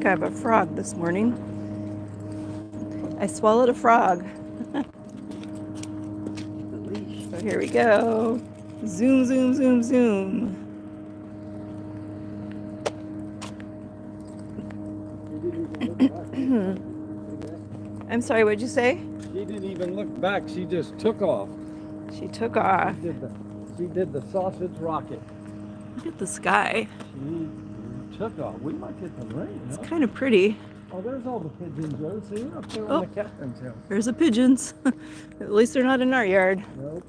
think I have a frog this morning. I swallowed a frog. So here we go. Zoom, zoom, zoom, zoom. I'm sorry, what'd you say? She didn't even look back. She just took off. She took off. She did the sausage rocket. Look at the sky. She took off. We might get some rain. It's kind of pretty. Oh, there's all the pigeons, Joe. See, up there on the captain's hill. There's the pigeons. At least they're not in our yard. Nope.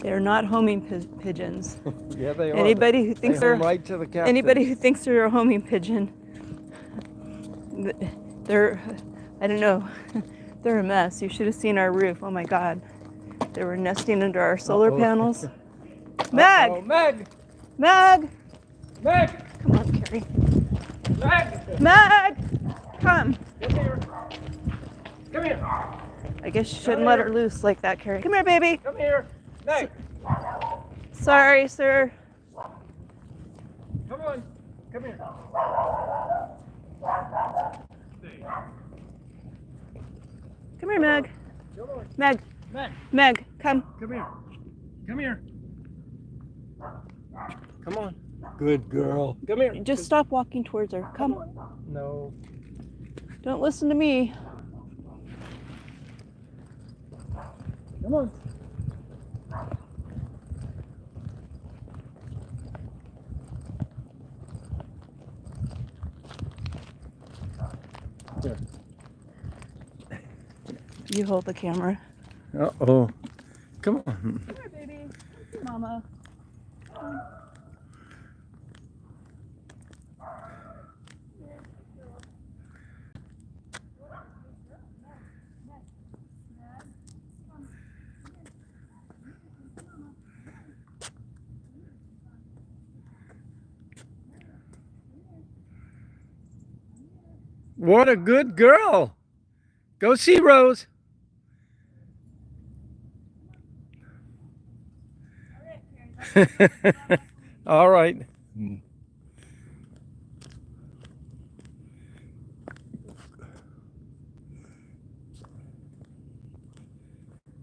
They're not homing pigeons. Yeah, they are. Anybody who thinks they're right to the captain. Anybody who thinks they're a homing pigeon, they're, I don't know, they're a mess. You should have seen our roof. Oh my God, they were nesting under our solar panels. Meg, Meg, Meg, Meg, come on, Carrie. Meg, Meg, come. come here. Come here. I guess you shouldn't let her loose like that, Carrie. Come here, baby. Come here. Meg. Sorry, sir. Come on. Come here. Come here, Meg. Come on. Meg, Meg. Meg, come. Come here. Come here. Come on. Good girl. Come here. Just stop walking towards her. Come. No. Don't listen to me. Come on. Here. You hold the camera. Uh-oh. Come on. Come here, baby. Come here, Mama. What a good girl. Go see Rose. All right.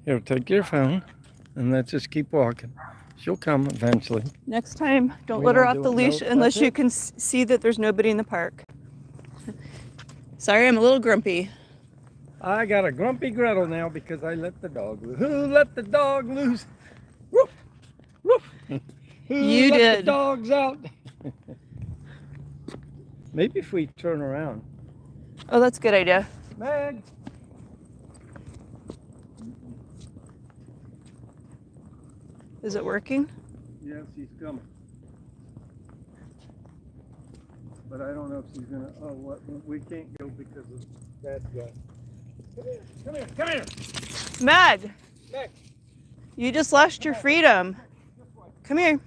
Here, take your phone and let's just keep walking. She'll come eventually. Next time, don't We let her don't off do the it. leash Nope, unless that's you it. can see that there's nobody in the park. Sorry, I'm a little grumpy. I got a grumpy Gretel now because I let the dog loose. Who let the dog loose? Woof, woof. Who You let did. the dogs out? Maybe if we turn around. Oh, that's a good idea. Meg. Is it working? Yes, she's coming. But I don't know if she's gonna. Oh, what? We can't go because of that guy. Come here! Come here! Come here! Meg, Meg! you just lost your freedom. Come here.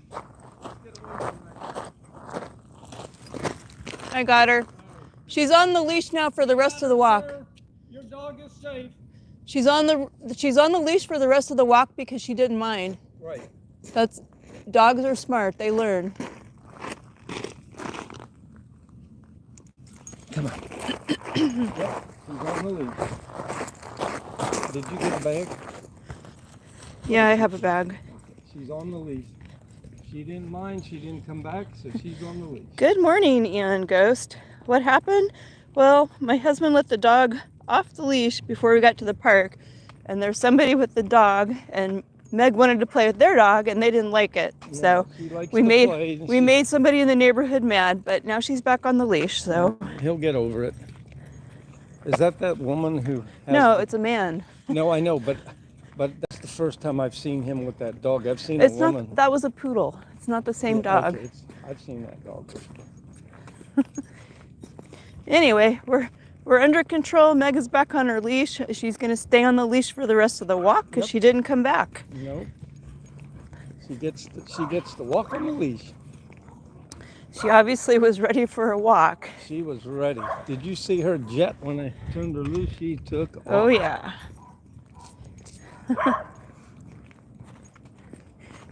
I got her. She's on the leash now for the rest of the walk. Your dog is safe. She's on the leash for the rest of the walk because she didn't mind. Right. Dogs are smart. They learn. Come on. Yep, she's on the leash. Did you get a bag? Yeah, I have a bag. She's on the leash. She didn't mind. She didn't come back, so she's on the leash. Good morning, Ian Ghost. What happened? Well, my husband let the dog off the leash before we got to the park, and there's somebody with the dog, and Meg wanted to play with their dog, and they didn't like it. So she likes we to made play, and we made somebody in the neighborhood mad, but now she's back on the leash. So He'll get over it. Is that woman who? Has no, it's a man. No, I know, but that's the first time I've seen him with that dog. I've seen It's a woman. not. That was a poodle. It's not the same Yeah, dog. okay, I've seen that dog before. Anyway, we're under control. Meg is back on her leash. She's gonna stay on the leash for the rest of the walk because she didn't come back. No. She gets to walk on the leash. She obviously was ready for a walk. She was ready. Did you see her jet when I turned her loose? She took off. Oh yeah.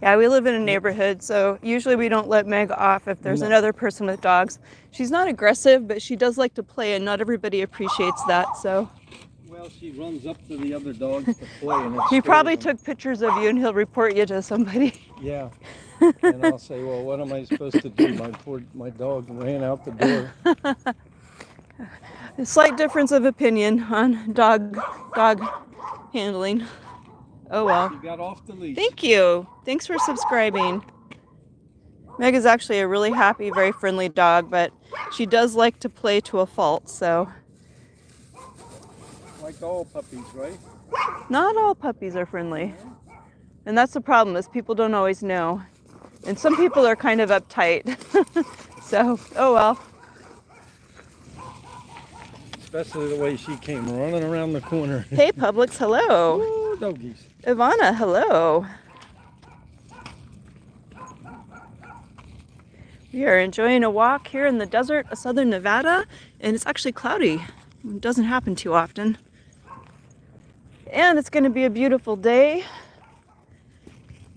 Yeah, we live in a neighborhood, so usually we don't let Meg off if there's No. another person with dogs. She's not aggressive, but she does like to play, and not everybody appreciates that, so. Well, she runs up to the other dogs to play, and it He probably scares them. took pictures of you, and he'll report you to somebody. Yeah. And I'll say, well, what am I supposed to do? My dog ran out the door. A slight difference of opinion on dog handling. Oh well. She got off the leash. Thank you. Thanks for subscribing. Meg is actually a really happy, very friendly dog, but she does like to play to a fault, so. Like all puppies, right? Not all puppies are friendly. And that's the problem, is people don't always know. And some people are kind of uptight. So, oh well. Especially the way she came running around the corner. Hey Publix, hello. Ooh, doggies. Ivana, hello. We are enjoying a walk here in the desert of southern Nevada, and it's actually cloudy. It doesn't happen too often. And it's going to be a beautiful day.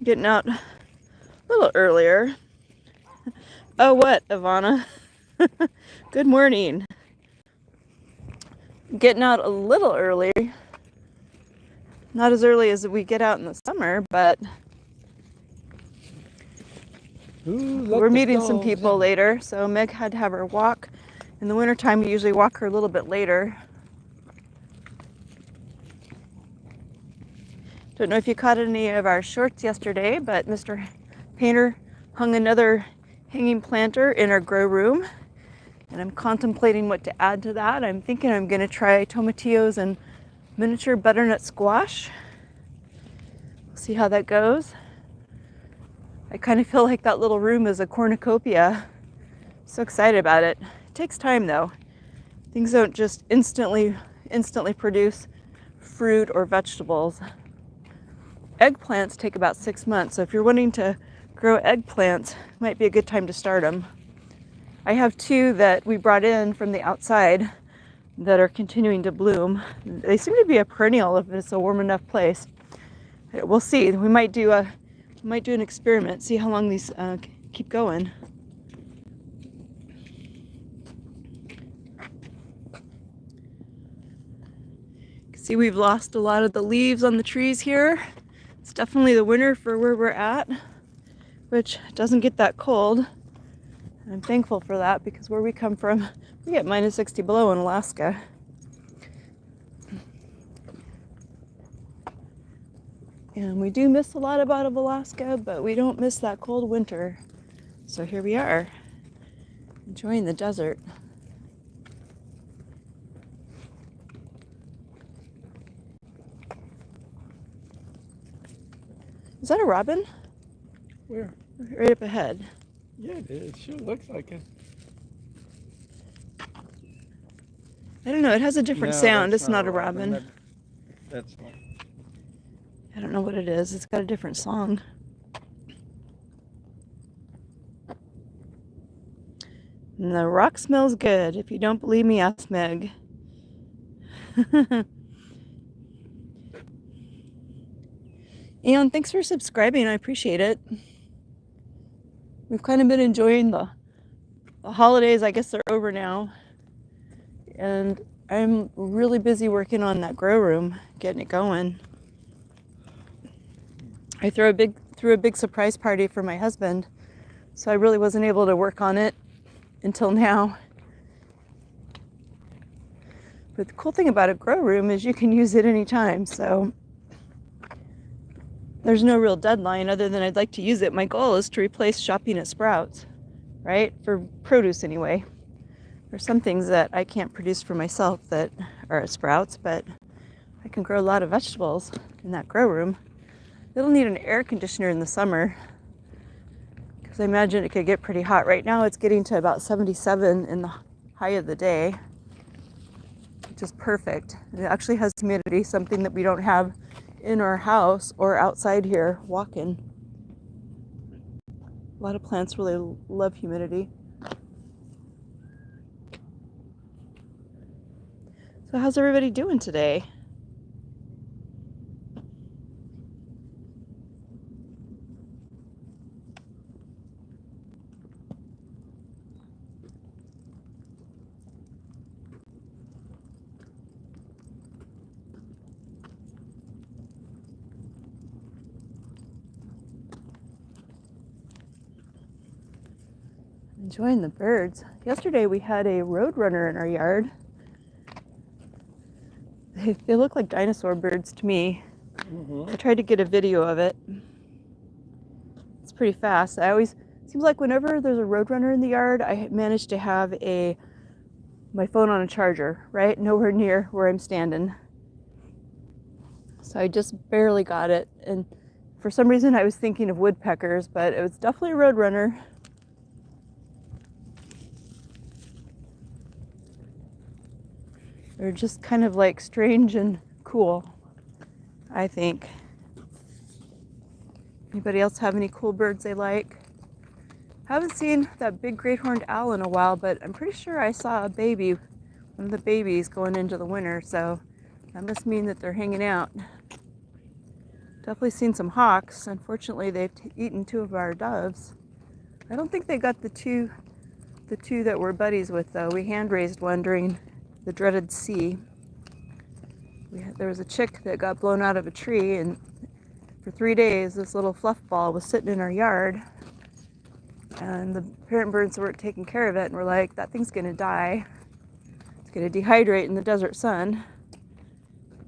Getting out a little earlier. Oh, what, Ivana? Good morning. Getting out a little early. Not as early as we get out in the summer, but we're meeting some people later. So Meg had to have her walk. In the wintertime, we usually walk her a little bit later. Don't know if you caught any of our shorts yesterday, but Mr. Painter hung another hanging planter in our grow room. And I'm contemplating what to add to that. I'm thinking I'm going to try tomatillos and miniature butternut squash. See how that goes. I kind of feel like that little room is a cornucopia. So excited about it. It takes time though. Things don't just instantly produce fruit or vegetables. Eggplants take about 6 months. So if you're wanting to grow eggplants, it might be a good time to start them. I have 2 that we brought in from the outside that are continuing to bloom. They seem to be a perennial if it's a warm enough place. We'll see. We might do an experiment, see how long these keep going. See, we've lost a lot of the leaves on the trees here. It's definitely the winter for where we're at, which doesn't get that cold. I'm thankful for that because where we come from, we get minus 60 below in Alaska. And we do miss a lot about Alaska, but we don't miss that cold winter. So here we are, enjoying the desert. Is that a robin? Where? Right up ahead. Yeah, it is. Sure looks like it. I don't know, it has a different sound. It's not a robin. That's not. I don't know what it is. It's got a different song. And the rock smells good. If you don't believe me, ask Meg. And thanks for subscribing. I appreciate it. We've kind of been enjoying the holidays. I guess they're over now. And I'm really busy working on that grow room, getting it going. I threw a big surprise party for my husband, so I really wasn't able to work on it until now. But the cool thing about a grow room is you can use it anytime, so there's no real deadline other than I'd like to use it. My goal is to replace shopping at Sprouts, right? For produce anyway. There's some things that I can't produce for myself that are at Sprouts, but I can grow a lot of vegetables in that grow room. It'll need an air conditioner in the summer because I imagine it could get pretty hot. Right now it's getting to about 77 in the high of the day, which is perfect. It actually has humidity, something that we don't have in our house or outside here walking. A lot of plants really love humidity. So how's everybody doing today? Enjoying the birds. Yesterday we had a roadrunner in our yard. They look like dinosaur birds to me. I tried to get a video of it. It's pretty fast. Seems like whenever there's a roadrunner in the yard, I manage to have my phone on a charger, right? Nowhere near where I'm standing. So I just barely got it. And for some reason I was thinking of woodpeckers, but it was definitely a roadrunner. They're just kind of like strange and cool, I think. Anybody else have any cool birds they like? Haven't seen that big great horned owl in a while, but I'm pretty sure I saw one of the babies going into the winter, so that must mean that they're hanging out. Definitely seen some hawks. Unfortunately, they've eaten 2 of our doves. I don't think they got the two that we're buddies with, though. We hand raised one during the dreaded sea. There was a chick that got blown out of a tree, and for 3 days this little fluff ball was sitting in our yard, and the parent birds weren't taking care of it, and we're like, that thing's gonna die. It's gonna dehydrate in the desert sun.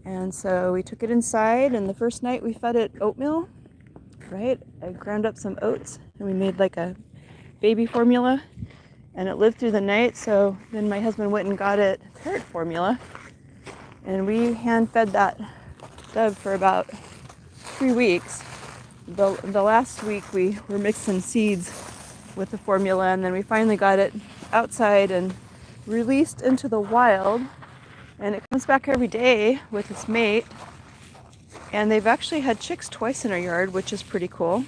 And so we took it inside, and the first night we fed it oatmeal, right? I ground up some oats and we made like a baby formula, and it lived through the night. So then my husband went and got it parrot formula, and we hand fed that dove for about 3 weeks. The last week we were mixing seeds with the formula, and then we finally got it outside and released into the wild, and it comes back every day with its mate. And they've actually had chicks twice in our yard, which is pretty cool.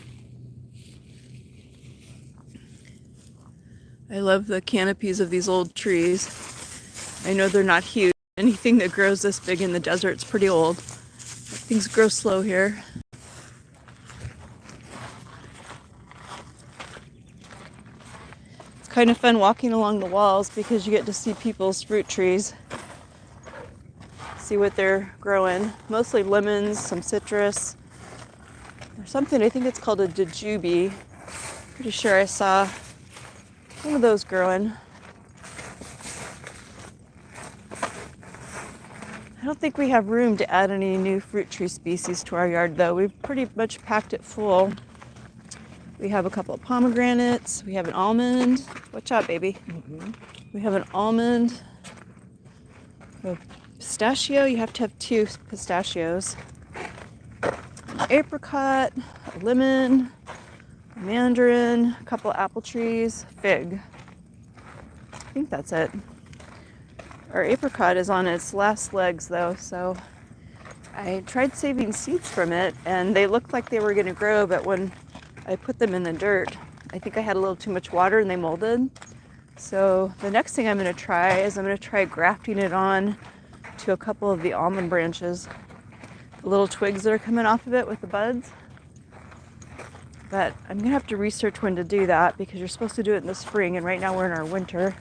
I love the canopies of these old trees. I know they're not huge. Anything that grows this big in the desert is pretty old. Things grow slow here. It's kind of fun walking along the walls because you get to see people's fruit trees. See what they're growing. Mostly lemons, some citrus, or something. I think it's called a jujube. Pretty sure I saw one of those growing. I don't think we have room to add any new fruit tree species to our yard, though. We've pretty much packed it full. We have a couple of pomegranates. We have an almond. Watch out, baby. We have an almond. A pistachio. You have to have 2 pistachios. An apricot, a lemon, a mandarin, a couple of apple trees, fig. I think that's it. Our apricot is on its last legs, though, so I tried saving seeds from it, and they looked like they were going to grow, but when I put them in the dirt, I think I had a little too much water and they molded. So the next thing I'm going to try is I'm going to try grafting it on to a couple of the almond branches, the little twigs that are coming off of it with the buds. But I'm going to have to research when to do that, because you're supposed to do it in the spring, and right now we're in our winter.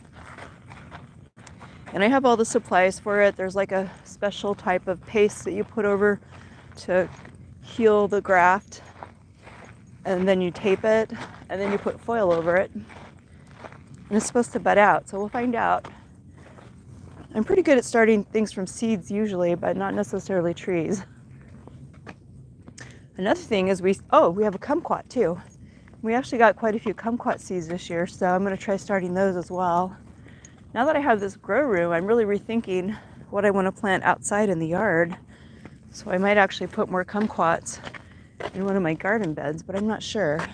And I have all the supplies for it. There's like a special type of paste that you put over to heal the graft, and then you tape it, and then you put foil over it, and it's supposed to bud out. So we'll find out. I'm pretty good at starting things from seeds usually, but not necessarily trees. Another thing is we have a kumquat too. We actually got quite a few kumquat seeds this year, so I'm going to try starting those as well. Now that I have this grow room, I'm really rethinking what I want to plant outside in the yard. So I might actually put more kumquats in one of my garden beds, but I'm not sure.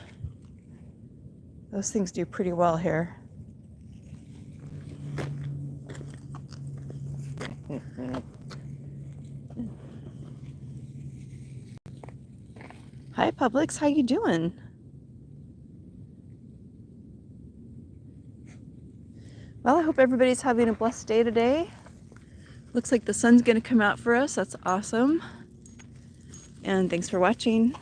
Those things do pretty well here. Hi Publix, how you doing? Well, I hope everybody's having a blessed day today. Looks like the sun's gonna come out for us. That's awesome. And thanks for watching.